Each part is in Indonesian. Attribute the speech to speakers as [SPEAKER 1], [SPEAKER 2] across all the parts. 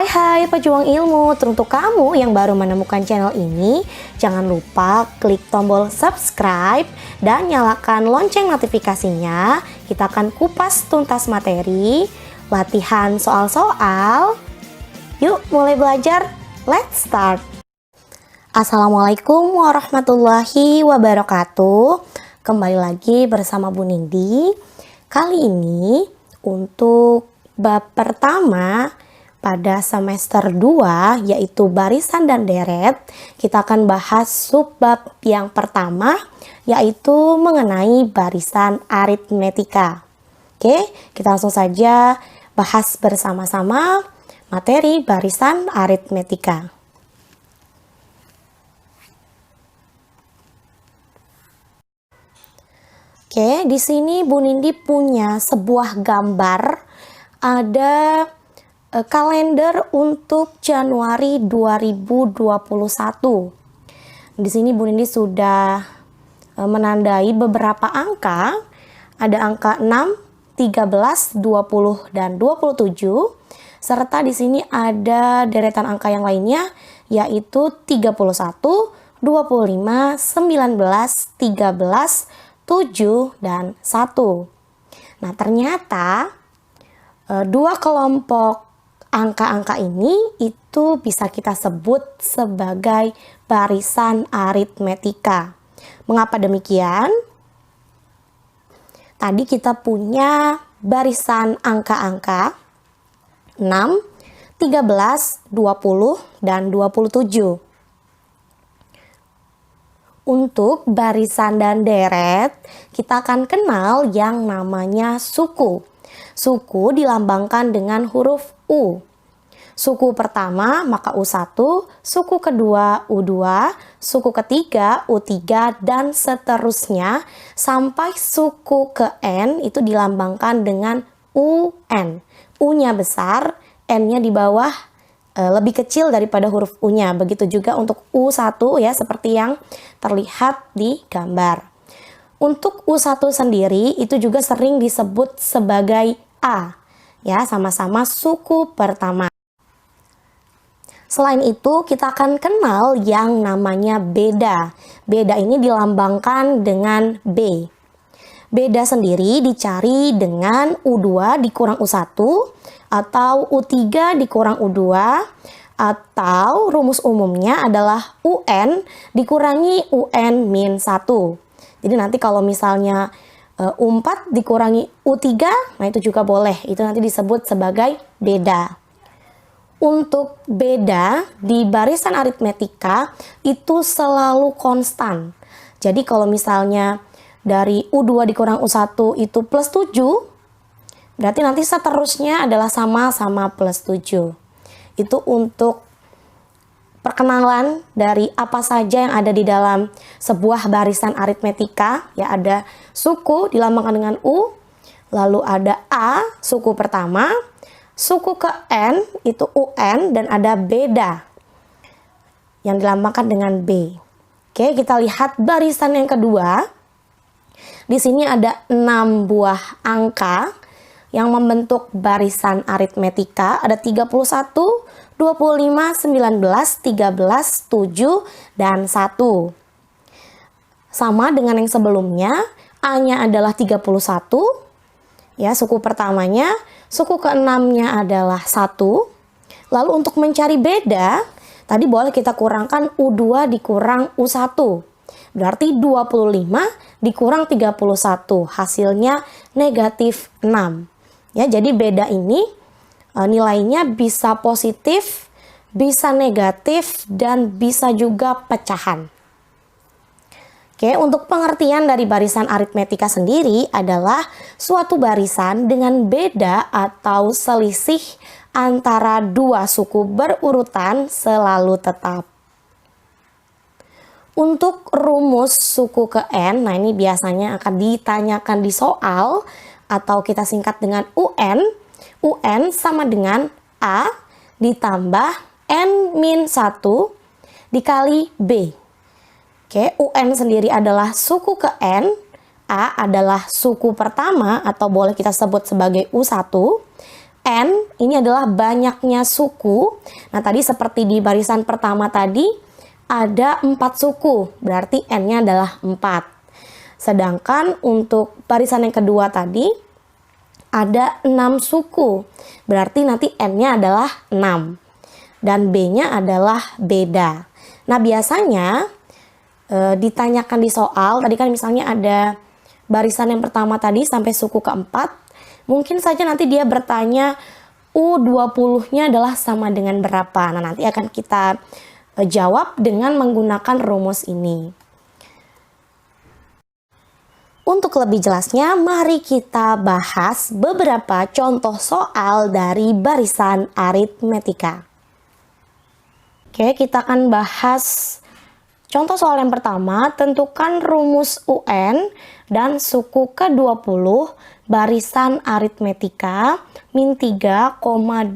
[SPEAKER 1] Hai pejuang ilmu, untuk kamu yang baru menemukan channel ini, jangan lupa klik tombol subscribe dan nyalakan lonceng notifikasinya. Kita akan kupas tuntas materi, latihan soal-soal. Yuk mulai belajar, let's start. Assalamualaikum warahmatullahi wabarakatuh. Kembali lagi bersama Bu Nindi. Kali ini untuk bab pertama pada semester 2, yaitu barisan dan deret, kita akan bahas subbab yang pertama, yaitu mengenai barisan aritmetika. Oke, kita langsung saja bahas bersama-sama materi barisan aritmetika. Oke, di sini Bu Nindi punya sebuah gambar, ada kalender untuk Januari 2021. Di sini Bu Nindi sudah menandai beberapa angka. Ada angka 6, 13, 20 dan 27. Serta di sini ada deretan angka yang lainnya, yaitu 31, 25, 19, 13, 7 dan 1. Nah, ternyata dua kelompok angka-angka ini itu bisa kita sebut sebagai barisan aritmetika. Mengapa demikian? Tadi kita punya barisan angka-angka 6, 13, 20, dan 27. Untuk barisan dan deret, kita akan kenal yang namanya suku. Suku dilambangkan dengan huruf U. Suku pertama maka U1, suku kedua U2, suku ketiga U3, dan seterusnya sampai suku ke N itu dilambangkan dengan UN. U-nya besar, N-nya di bawah lebih kecil daripada huruf U-nya. Begitu juga untuk U1 ya, seperti yang terlihat di gambar. Untuk U1 sendiri itu juga sering disebut sebagai A. Ya, sama-sama suku pertama. Selain itu, kita akan kenal yang namanya beda. Beda ini dilambangkan dengan B. Beda sendiri dicari dengan U2 dikurang U1, atau U3 dikurang U2, atau rumus umumnya adalah UN dikurangi UN-1. Jadi nanti kalau misalnya U4 dikurangi U3, nah itu juga boleh. Itu nanti disebut sebagai beda. Untuk beda di barisan aritmetika itu selalu konstan. Jadi kalau misalnya dari U2 dikurang U1 itu plus 7, berarti nanti seterusnya adalah sama-sama plus 7. Itu untuk perkenalan dari apa saja yang ada di dalam sebuah barisan aritmetika. Ya, ada suku dilambangkan dengan U, lalu ada A, suku pertama, suku ke N itu UN, dan ada beda yang dilambangkan dengan B. Oke, kita lihat barisan yang kedua. Di sini ada 6 buah angka yang membentuk barisan aritmetika. Ada 31, 25, 19, 13, 7, dan 1. Sama dengan yang sebelumnya, A-nya adalah 31, ya, suku pertamanya, suku ke-6-nya adalah 1. Lalu untuk mencari beda, tadi boleh kita kurangkan U2 dikurang U1. Berarti 25 dikurang 31, hasilnya negatif 6. Ya, jadi beda ini nilainya bisa positif, bisa negatif, dan bisa juga pecahan. Oke, untuk pengertian dari barisan aritmetika sendiri adalah suatu barisan dengan beda atau selisih antara dua suku berurutan selalu tetap. Untuk rumus suku ke N, nah ini biasanya akan ditanyakan di soal atau kita singkat dengan UN. UN sama dengan A ditambah N-1 dikali B. Oke, UN sendiri adalah suku ke N, A adalah suku pertama atau boleh kita sebut sebagai U1, N ini adalah banyaknya suku. Nah, tadi seperti di barisan pertama tadi ada 4 suku, berarti N-nya adalah 4. Sedangkan untuk barisan yang kedua tadi ada 6 suku, berarti nanti N-nya adalah 6. Dan B-nya adalah beda. Nah, biasanya ditanyakan di soal, tadi kan misalnya ada barisan yang pertama tadi sampai suku keempat, mungkin saja nanti dia bertanya U20-nya adalah sama dengan berapa. Nah, nanti akan kita jawab dengan menggunakan rumus ini. Untuk lebih jelasnya, mari kita bahas beberapa contoh soal dari barisan aritmetika. Oke, kita akan bahas contoh soal yang pertama. Tentukan rumus UN dan suku ke-20 barisan aritmetika min 3, 2, 7,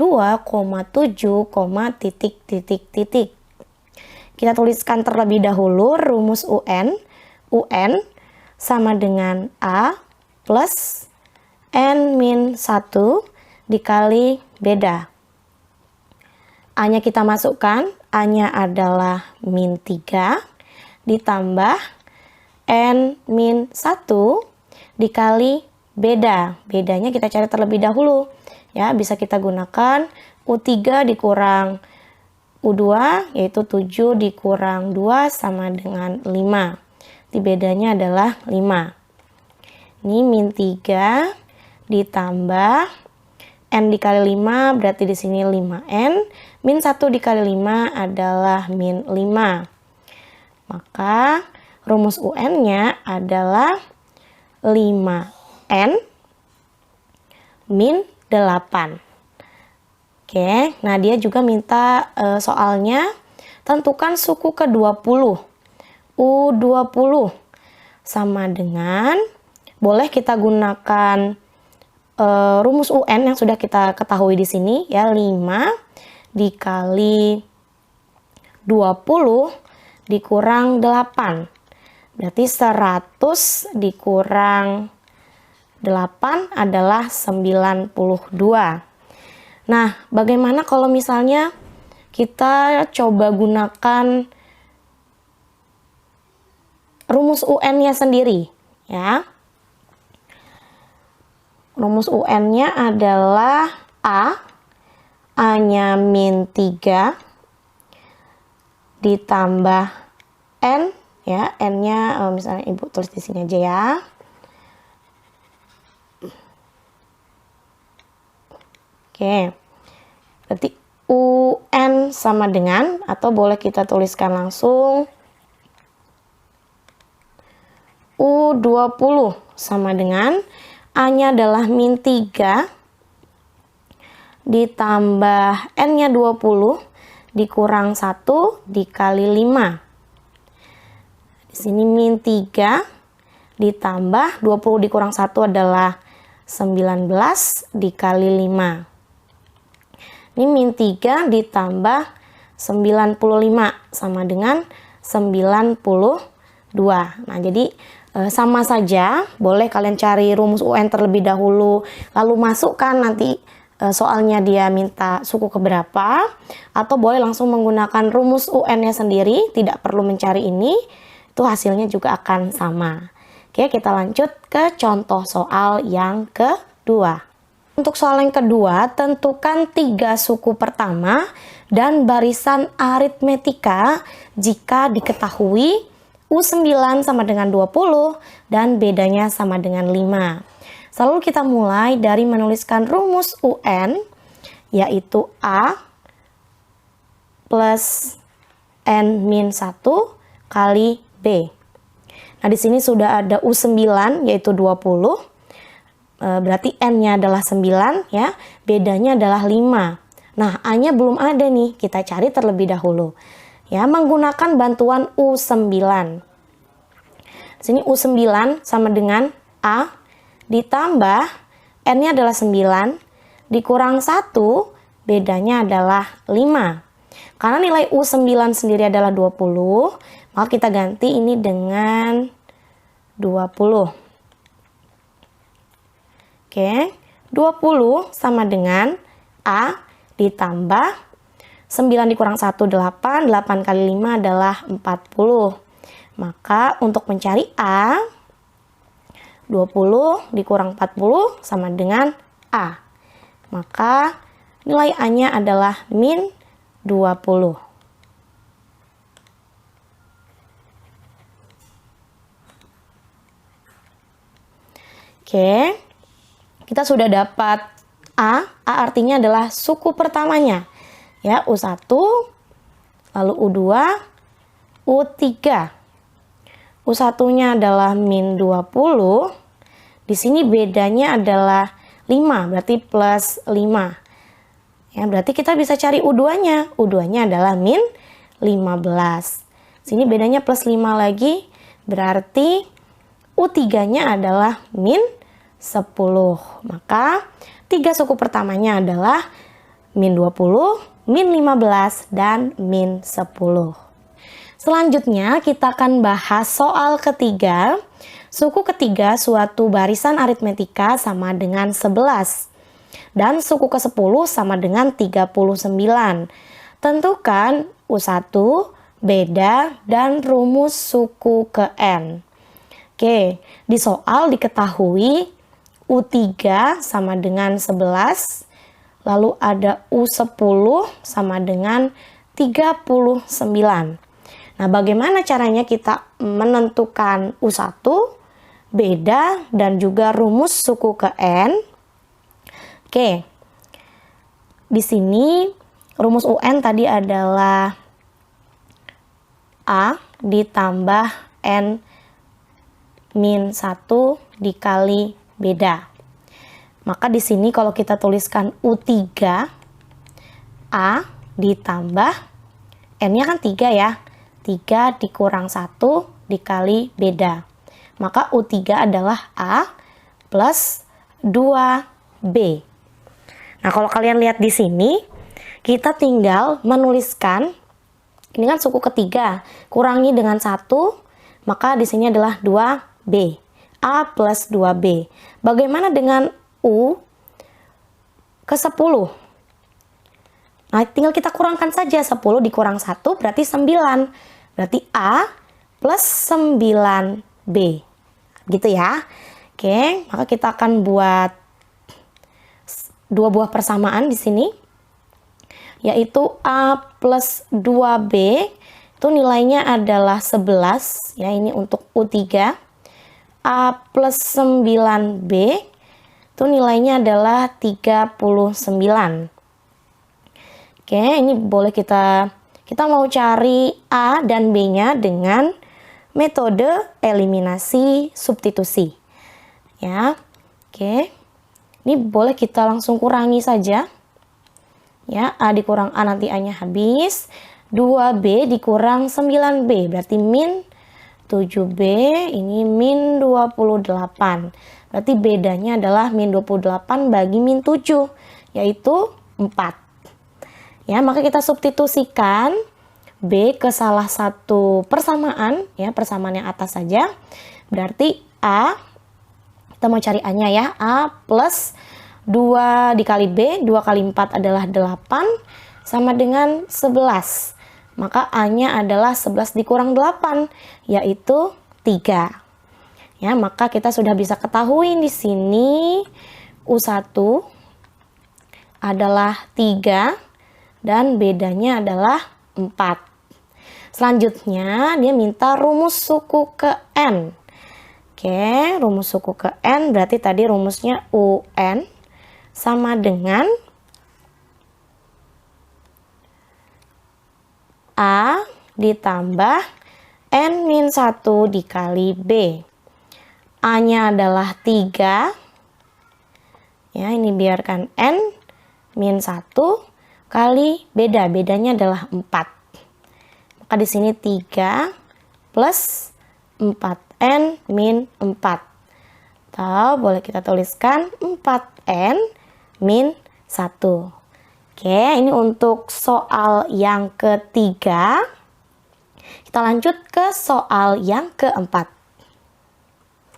[SPEAKER 1] Kita tuliskan terlebih dahulu rumus UN. UN sama dengan A plus N min 1 dikali beda. A-nya kita masukkan, A-nya adalah min 3 ditambah N min 1 dikali beda. Bedanya kita cari terlebih dahulu. Ya, bisa kita gunakan U3 dikurang U2, yaitu 7 dikurang 2 sama dengan 5. Di bedanya adalah 5. Ini min 3 ditambah N dikali 5, berarti di sini 5N. Min 1 dikali 5 adalah min 5. Maka rumus UN-nya adalah 5N min 8. Oke, nah dia juga minta soalnya tentukan suku ke-20. U20 sama dengan, boleh kita gunakan rumus UN yang sudah kita ketahui di sini ya, 5 dikali 20 dikurang 8. Berarti 100 dikurang 8 adalah 92. Nah, bagaimana kalau misalnya kita coba gunakan rumus UN-nya sendiri ya. Rumus UN-nya adalah A-nya min 3 ditambah N ya, N-nya misalnya Ibu tulis di sini aja ya. Oke. Berarti UN sama dengan, atau boleh kita tuliskan langsung U20 sama dengan A-nya adalah min 3 ditambah N-nya 20 dikurang 1 dikali 5. Di sini min 3 ditambah 20 dikurang 1 adalah 19 dikali 5. Ini min 3 ditambah 95 sama dengan 92. Nah, jadi sama saja, boleh kalian cari rumus UN terlebih dahulu, lalu masukkan nanti soalnya dia minta suku keberapa, atau boleh langsung menggunakan rumus UN-nya sendiri, tidak perlu mencari ini, itu hasilnya juga akan sama. Oke, kita lanjut ke contoh soal yang kedua. Untuk soal yang kedua, tentukan 3 suku pertama dan barisan aritmetika jika diketahui U9 sama dengan 20 dan bedanya sama dengan 5. Selalu kita mulai dari menuliskan rumus UN, yaitu A plus N min 1 kali B. Nah, di sini sudah ada U9 yaitu 20. Berarti N-nya adalah 9 ya, bedanya adalah 5. Nah, A-nya belum ada nih, kita cari terlebih dahulu. Ya, menggunakan bantuan U9. Di sini U9 sama dengan A ditambah N-nya adalah 9 dikurang 1, bedanya adalah 5. Karena nilai U9 sendiri adalah 20, maka kita ganti ini dengan 20. Oke, 20 sama dengan A ditambah 9 dikurang 1, 8. 8 kali 5 adalah 40. Maka untuk mencari A, 20 dikurang 40 sama dengan A. Maka nilai A-nya adalah min 20. Oke, kita sudah dapat A. A artinya adalah suku pertamanya. Ya, U1, lalu U2, U3. U1-nya adalah min 20. Di sini bedanya adalah 5, berarti plus 5. Ya, berarti kita bisa cari U2-nya. U2-nya adalah min 15. Sini bedanya plus 5 lagi, berarti U3-nya adalah min 10. Maka 3 suku pertamanya adalah min 20, min 15, dan min 10. Selanjutnya kita akan bahas soal ketiga. Suku ketiga suatu barisan aritmetika sama dengan 11. Dan suku ke-10 sama dengan 39. Tentukan U1, beda, dan rumus suku ke N. Oke, di soal diketahui U3 sama dengan 11, lalu ada U10 sama dengan 39. Nah, bagaimana caranya kita menentukan U1, beda, dan juga rumus suku ke N? Oke, di sini rumus UN tadi adalah A ditambah N min 1 dikali beda. Maka di sini kalau kita tuliskan U3, A ditambah N-nya kan 3 ya. 3 dikurang 1 dikali beda. Maka U3 adalah A plus 2B. Nah, kalau kalian lihat di sini, kita tinggal menuliskan, ini kan suku ketiga, kurangi dengan 1, maka di sini adalah 2B. A plus 2B. Bagaimana dengan U ke-10? Nah, tinggal kita kurangkan saja. 10 dikurang 1 berarti 9. Berarti A plus 9B. Gitu ya. Oke, maka kita akan buat dua buah persamaan di sini. Yaitu A plus 2B itu nilainya adalah 11. Ya, ini untuk U3. A plus 9B itu nilainya adalah 39. Oke, ini boleh kita mau cari A dan B-nya dengan metode eliminasi substitusi. Ya. Oke. Ini boleh kita langsung kurangi saja. Ya, A dikurang A nanti A-nya habis. 2B dikurang 9B berarti min 7B, ini min 28. Berarti bedanya adalah min 28 bagi min 7, yaitu 4. Ya, maka kita substitusikan B ke salah satu persamaan, ya, persamaan yang atas saja. Berarti A, kita mau cari A-nya ya, A plus 2 dikali B, 2 kali 4 adalah 8, sama dengan 11. Maka A-nya adalah 11 dikurang 8, yaitu 3. Ya, maka kita sudah bisa ketahui di sini U1 adalah 3 dan bedanya adalah 4. Selanjutnya dia minta rumus suku ke N. Oke, rumus suku ke N berarti tadi rumusnya UN sama dengan A ditambah N-1 dikali B. A-nya adalah 3. Ya, ini biarkan N-1 kali beda. Bedanya adalah 4. Maka di sini 3 plus 4N min 4. Atau boleh kita tuliskan 4N min 1. Oke, ini untuk soal yang ketiga. Kita lanjut ke soal yang keempat.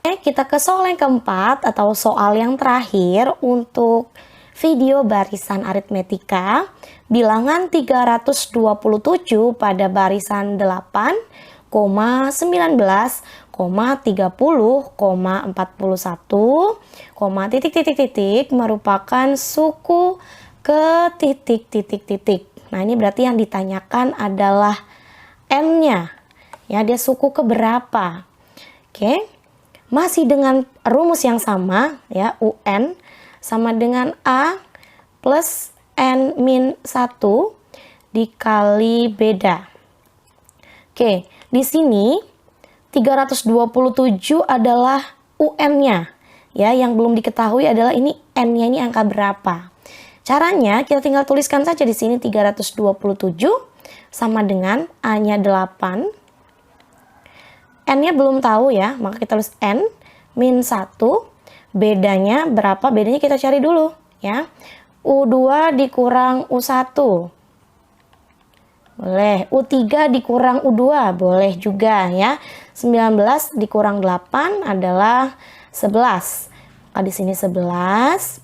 [SPEAKER 1] Kita ke soal yang keempat atau soal yang terakhir untuk video barisan aritmetika. Bilangan 327 pada barisan 8, 19, 30, 41, titik merupakan suku ke titik. Nah, ini berarti yang ditanyakan adalah n-nya. Ya, dia suku ke berapa? Oke. Masih dengan rumus yang sama, ya, UN sama dengan A plus N min 1 dikali beda. Oke, di sini 327 adalah UN-nya. Ya, yang belum diketahui adalah ini N-nya ini angka berapa. Caranya kita tinggal tuliskan saja di sini 327 sama dengan A-nya 8. N-nya belum tahu ya, maka kita tulis N min 1. Bedanya berapa? Bedanya kita cari dulu ya. U2 dikurang U1. Boleh. U3 dikurang U2. Boleh juga ya. 19 dikurang 8 adalah 11. Maka di sini 11.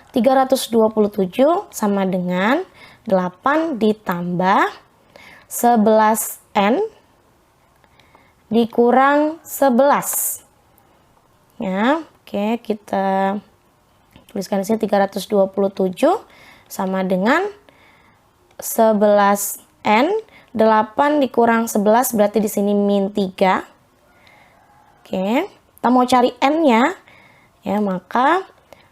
[SPEAKER 1] 327 sama dengan 8 ditambah 11N dikurang 11. Ya, oke, kita tuliskan di sini 327 sama dengan 11N. 8 dikurang 11 berarti di sini min 3. Oke, kita mau cari N-nya. Ya, maka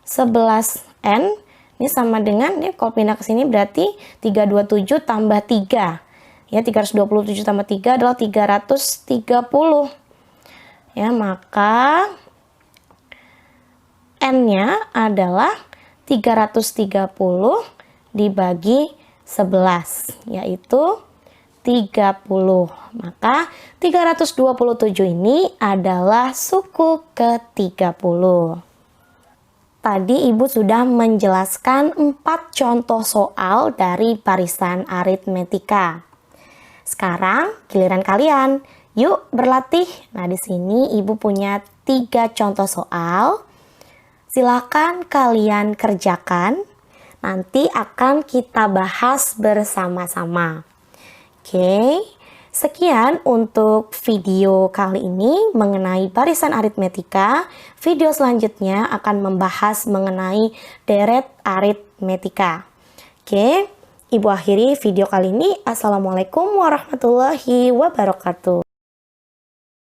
[SPEAKER 1] 11N ini sama dengan, ya, kalau pindah ke sini berarti 327 tambah 3. Ya, 327 tambah 3 adalah 330. Ya, maka N-nya adalah 330 dibagi 11, yaitu 30. Maka 327 ini adalah suku ke-30. Tadi Ibu sudah menjelaskan 4 contoh soal dari barisan aritmetika. Sekarang giliran kalian. Yuk berlatih. Nah, di sini Ibu punya 3 contoh soal. Silakan kalian kerjakan. Nanti akan kita bahas bersama-sama. Oke. Sekian untuk video kali ini mengenai barisan aritmetika. Video selanjutnya akan membahas mengenai deret aritmetika. Oke. Ibu akhiri video kali ini. Assalamualaikum warahmatullahi wabarakatuh.